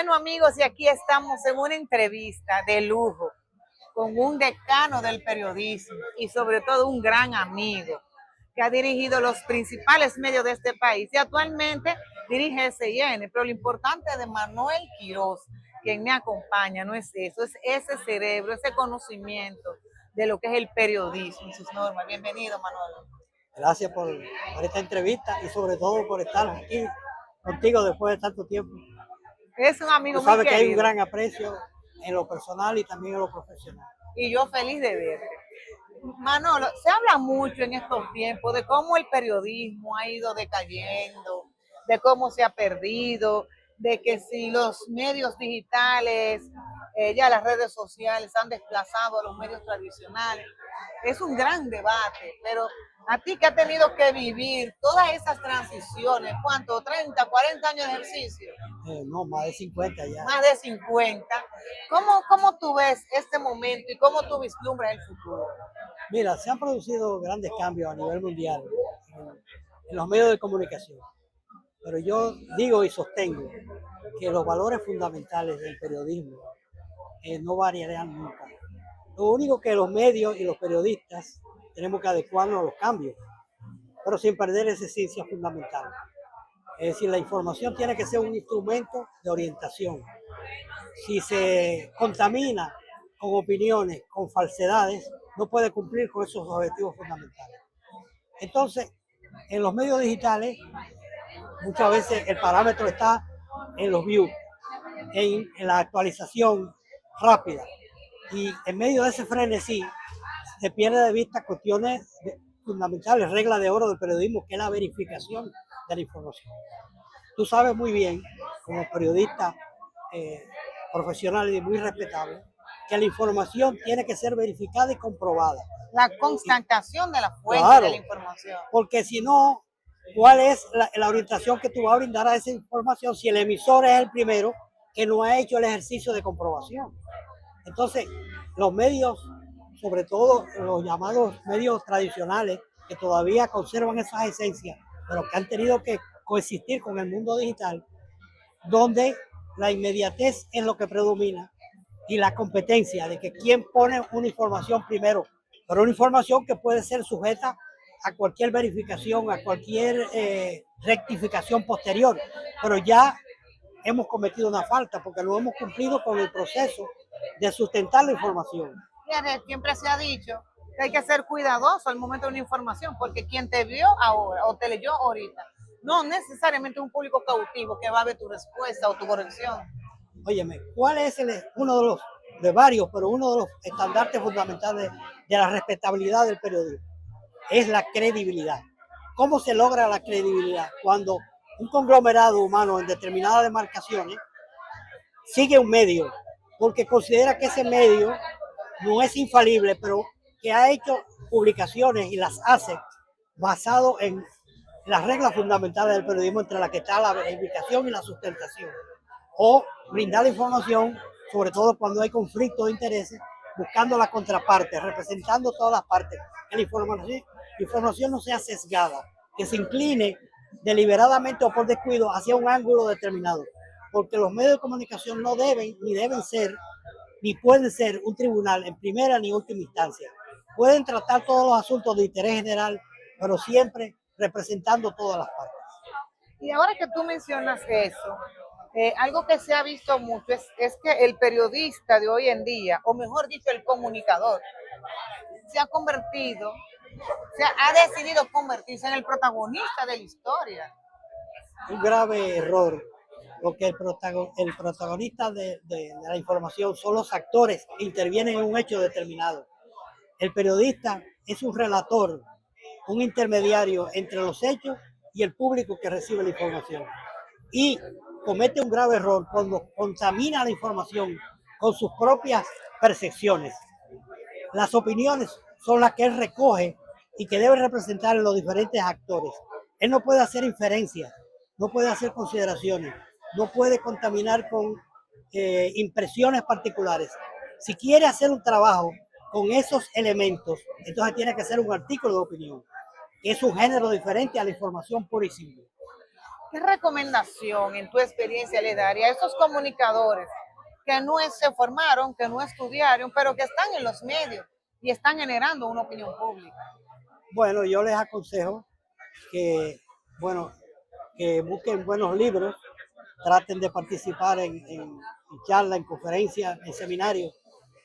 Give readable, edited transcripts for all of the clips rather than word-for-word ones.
Bueno, amigos, y aquí estamos en una entrevista de lujo con un decano del periodismo y sobre todo un gran amigo que ha dirigido los principales medios de este país y actualmente dirige S&N. Pero lo importante de Manuel Quiroz, quien me acompaña, no es eso, es ese cerebro, ese conocimiento de lo que es el periodismo y sus normas. Bienvenido, Manuel. Gracias por esta entrevista y sobre todo por estar aquí contigo después de tanto tiempo. Es un Tú amigo muy sabes que hay un querido gran aprecio en lo personal y también en lo profesional. y yo feliz de verte. Manolo, se habla mucho en estos tiempos de cómo el periodismo ha ido decayendo, de cómo se ha perdido, de que si los medios digitales, ya las redes sociales han desplazado a los medios tradicionales. Es un gran debate, pero a ti que has tenido que vivir todas esas transiciones, ¿cuánto? ¿30, 40 años de ejercicio? No, más de 50 ya. Más de 50. ¿Cómo tú ves este momento y cómo tú vislumbras el futuro? Mira, se han producido grandes cambios a nivel mundial en los medios de comunicación, pero yo digo y sostengo que los valores fundamentales del periodismo no variarán nunca. Lo único que los medios y los periodistas tenemos que adecuarnos a los cambios, pero sin perder esa esencia fundamental. Es decir, la información tiene que ser un instrumento de orientación. Si se contamina con opiniones, con falsedades, no puede cumplir con esos objetivos fundamentales. Entonces, en los medios digitales, muchas veces el parámetro está en los views, en la actualización rápida. Y en medio de ese frenesí, se pierde de vista cuestiones fundamentales, regla de oro del periodismo, que es la verificación de la información. Tú sabes muy bien, como periodista profesional y muy respetable, que la información tiene que ser verificada y comprobada. La constatación de la fuente Claro, de la información. porque si no, ¿cuál es la orientación que tú vas a brindar a esa información si el emisor es el primero que no ha hecho el ejercicio de comprobación? Entonces, los medios, sobre todo los llamados medios tradicionales, que todavía conservan esas esencias, pero que han tenido que coexistir con el mundo digital, donde la inmediatez es lo que predomina y la competencia de que quién pone una información primero, pero una información que puede ser sujeta a cualquier verificación, a cualquier rectificación posterior, pero ya hemos cometido una falta porque no hemos cumplido con el proceso de sustentar la información. Siempre se ha dicho que hay que ser cuidadoso al momento de una información, porque quien te vio ahora o te leyó ahorita, no necesariamente es un público cautivo que va a ver tu respuesta o tu corrección. Óyeme, ¿cuál es uno de los, de varios, pero uno de los estandartes fundamentales de la respetabilidad del periodismo? Es la credibilidad. ¿Cómo se logra la credibilidad? Cuando un conglomerado humano en determinadas demarcaciones sigue un medio, porque considera que ese medio no es infalible, pero que ha hecho publicaciones y las hace basado en las reglas fundamentales del periodismo, entre las que está la verificación y la sustentación, o brindar información, sobre todo cuando hay conflicto de intereses, buscando la contraparte, representando todas las partes, que la información no sea sesgada, que se incline deliberadamente o por descuido hacia un ángulo determinado, porque los medios de comunicación no deben ni deben ser ni pueden ser un tribunal en primera ni última instancia. Pueden tratar todos los asuntos de interés general, pero siempre representando todas las partes. Y ahora que tú mencionas eso, algo que se ha visto mucho es que el periodista de hoy en día, o mejor dicho, el comunicador, se ha convertido, ha decidido convertirse en el protagonista de la historia. Un grave error, porque el protagonista de la información son los actores que intervienen en un hecho determinado. El periodista es un relator, un intermediario entre los hechos y el público que recibe la información. Y comete un grave error cuando contamina la información con sus propias percepciones. Las opiniones son las que él recoge y que debe representar en los diferentes actores. Él no puede hacer inferencias, no puede hacer consideraciones, no puede contaminar con impresiones particulares. Si quiere hacer un trabajo con esos elementos, entonces tiene que hacer un artículo de opinión, que es un género diferente a la información pura y simple. ¿Qué recomendación en tu experiencia le daría a esos comunicadores que no se formaron, que no estudiaron, pero que están en los medios y están generando una opinión pública? Bueno, yo les aconsejo que, bueno, que busquen buenos libros, traten de participar en charlas, en conferencias, en seminarios,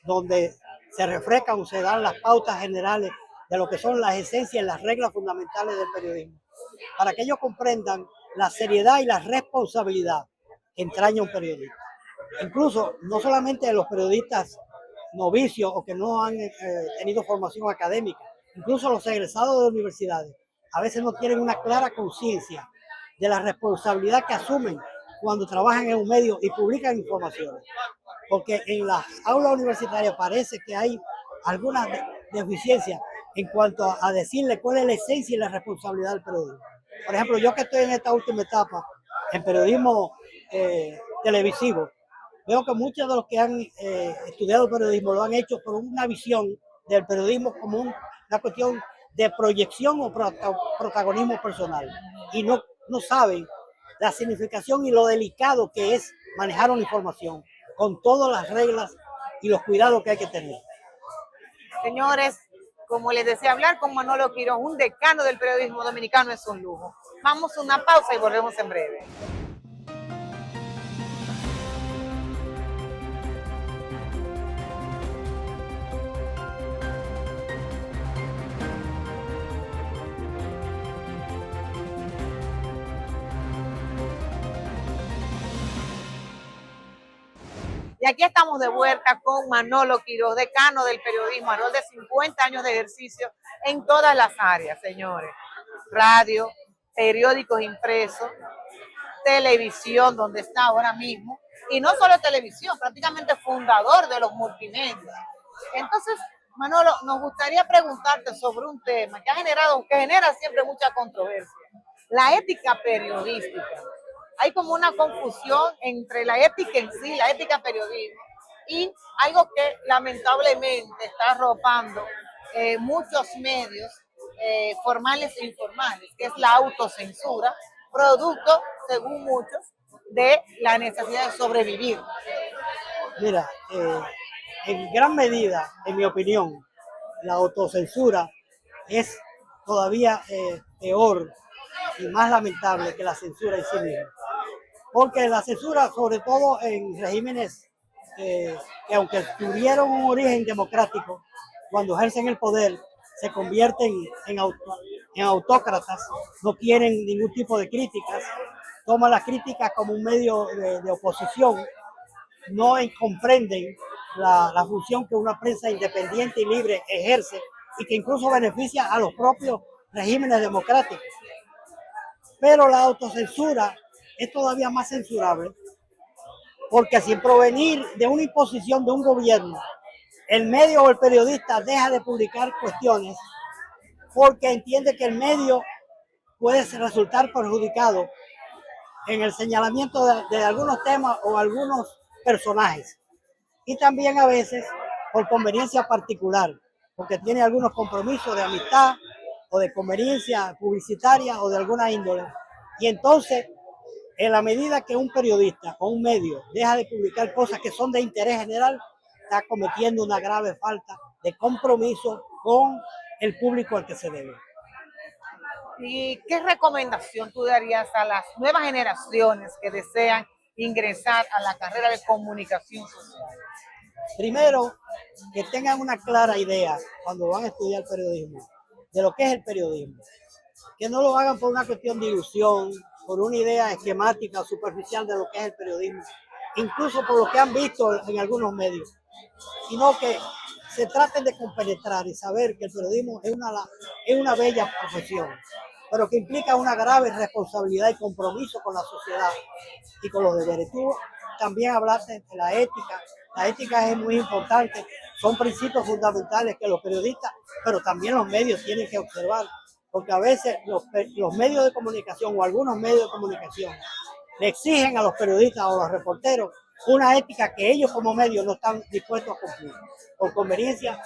donde se refrescan o se dan las pautas generales de lo que son las esencias y las reglas fundamentales del periodismo, para que ellos comprendan la seriedad y la responsabilidad que entraña un periodista. Incluso, no solamente los periodistas novicios o que no han tenido formación académica, incluso los egresados de universidades, a veces no tienen una clara conciencia de la responsabilidad que asumen cuando trabajan en un medio y publican informaciones. Porque en las aulas universitarias parece que hay algunas deficiencias en cuanto a decirle cuál es la esencia y la responsabilidad del periodismo. Por ejemplo, yo que estoy en esta última etapa en periodismo televisivo, veo que muchos de los que han estudiado periodismo lo han hecho por una visión del periodismo como una cuestión de proyección o protagonismo personal, y no saben la significación y lo delicado que es manejar una información con todas las reglas y los cuidados que hay que tener. Señores, como les decía, hablar con Manolo Quiroz, un decano del periodismo dominicano, es un lujo. Vamos a una pausa y volvemos en breve. Y aquí estamos de vuelta con Manolo Quiroz, decano del periodismo, alrededor de 50 años de ejercicio en todas las áreas, señores. Radio, periódicos impresos, televisión, donde está ahora mismo, y no solo televisión, prácticamente fundador de los multimedios. Entonces, Manolo, nos gustaría preguntarte sobre un tema que genera siempre mucha controversia: la ética periodística. Hay como una confusión entre la ética en sí, la ética periodismo, y algo que lamentablemente está arropando muchos medios formales e informales, que es la autocensura, producto, según muchos, de la necesidad de sobrevivir. Mira, en gran medida, en mi opinión, la autocensura es todavía peor y más lamentable que la censura en sí misma. Porque la censura, sobre todo en regímenes que aunque tuvieron un origen democrático, cuando ejercen el poder, se convierten en autócratas, no quieren ningún tipo de críticas, toman las críticas como un medio de oposición, no comprenden la función que una prensa independiente y libre ejerce y que incluso beneficia a los propios regímenes democráticos. Pero la autocensura es todavía más censurable, porque sin provenir de una imposición de un gobierno, el medio o el periodista deja de publicar cuestiones porque entiende que el medio puede resultar perjudicado en el señalamiento de algunos temas o algunos personajes, y también a veces por conveniencia particular, porque tiene algunos compromisos de amistad o de conveniencia publicitaria o de alguna índole. Y entonces, en la medida que un periodista o un medio deja de publicar cosas que son de interés general, está cometiendo una grave falta de compromiso con el público al que se debe. ¿Y qué recomendación tú darías a las nuevas generaciones que desean ingresar a la carrera de comunicación social? Primero, que tengan una clara idea cuando van a estudiar periodismo de lo que es el periodismo. Que no lo hagan por una cuestión de ilusión, por una idea esquemática o superficial de lo que es el periodismo, incluso por lo que han visto en algunos medios, sino que se traten de compenetrar y saber que el periodismo es una bella profesión, pero que implica una grave responsabilidad y compromiso con la sociedad y con los deberes. Tú también hablaste de la ética. La ética es muy importante, son principios fundamentales que los periodistas, pero también los medios tienen que observar, porque a veces los medios de comunicación o algunos medios de comunicación le exigen a los periodistas o a los reporteros una ética que ellos como medios no están dispuestos a cumplir, por conveniencia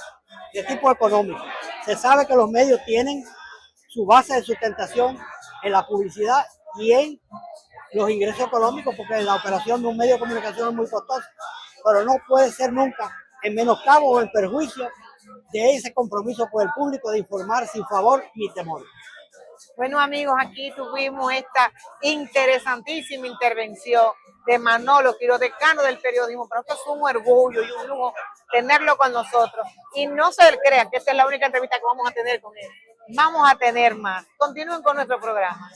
de tipo económico. Se sabe que los medios tienen su base de sustentación en la publicidad y en los ingresos económicos, porque la operación de un medio de comunicación es muy costosa, pero no puede ser nunca en menoscabo o en perjuicio de ese compromiso con el público de informar sin favor ni temor. Bueno, amigos, aquí tuvimos esta interesantísima intervención de Manolo Quiroz, decano del periodismo. Pero esto es un orgullo y un lujo tenerlo con nosotros. Y no se crean que esta es la única entrevista que vamos a tener con él. Vamos a tener más. Continúen con nuestro programa.